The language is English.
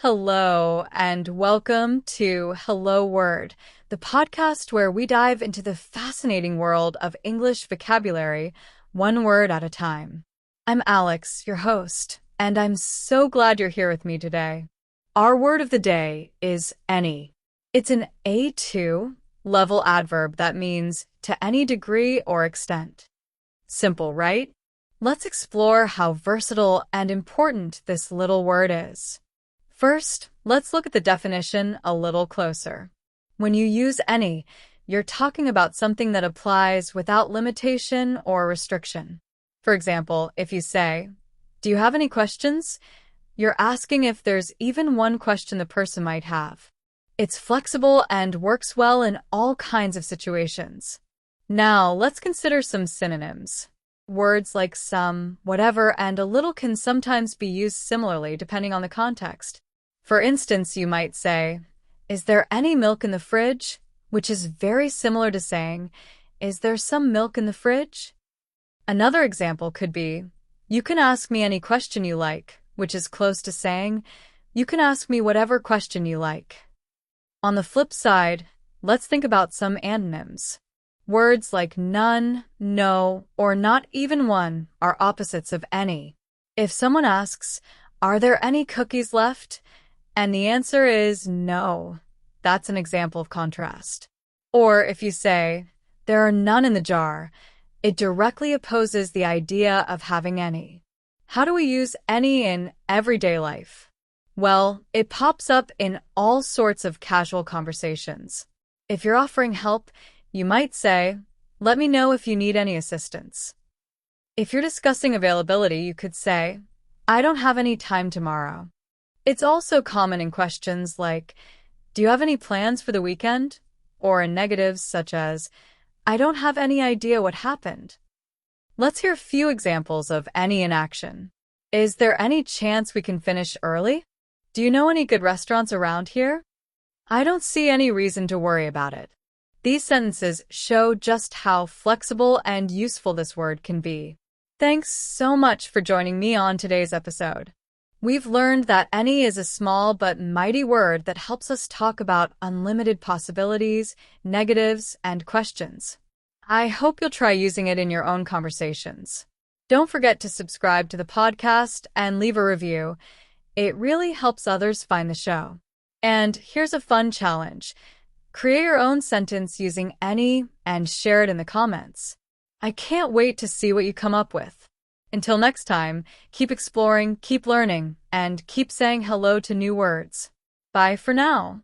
Hello, and welcome to Hello Word, the podcast where we dive into the fascinating world of English vocabulary, one word at a time. I'm Alex, your host, and I'm so glad you're here with me today. Our word of the day is any. It's an A2 level adverb that means to any degree or extent. Simple, right? Let's explore how versatile and important this little word is. First, let's look at the definition a little closer. When you use any, you're talking about something that applies without limitation or restriction. For example, if you say, "Do you have any questions?" you're asking if there's even one question the person might have. It's flexible and works well in all kinds of situations. Now, let's consider some synonyms. Words like some, whatever, and a little can sometimes be used similarly depending on the context. For instance, you might say, "Is there any milk in the fridge?" which is very similar to saying, "Is there some milk in the fridge?" Another example could be, "You can ask me any question you like," which is close to saying, "You can ask me whatever question you like." On the flip side, let's think about some antonyms. Words like none, no, or not even one are opposites of any. If someone asks, "Are there any cookies left?" and the answer is no, that's an example of contrast. Or if you say, "There are none in the jar," it directly opposes the idea of having any. How do we use any in everyday life? Well, it pops up in all sorts of casual conversations. If you're offering help, you might say, "Let me know if you need any assistance." If you're discussing availability, you could say, "I don't have any time tomorrow." It's also common in questions like, "Do you have any plans for the weekend?" or in negatives such as, "I don't have any idea what happened." Let's hear a few examples of any in action. Is there any chance we can finish early? Do you know any good restaurants around here? I don't see any reason to worry about it. These sentences show just how flexible and useful this word can be. Thanks so much for joining me on today's episode. We've learned that any is a small but mighty word that helps us talk about unlimited possibilities, negatives, and questions. I hope you'll try using it in your own conversations. Don't forget to subscribe to the podcast and leave a review. It really helps others find the show. And here's a fun challenge. Create your own sentence using any and share it in the comments. I can't wait to see what you come up with. Until next time, keep exploring, keep learning, and keep saying hello to new words. Bye for now.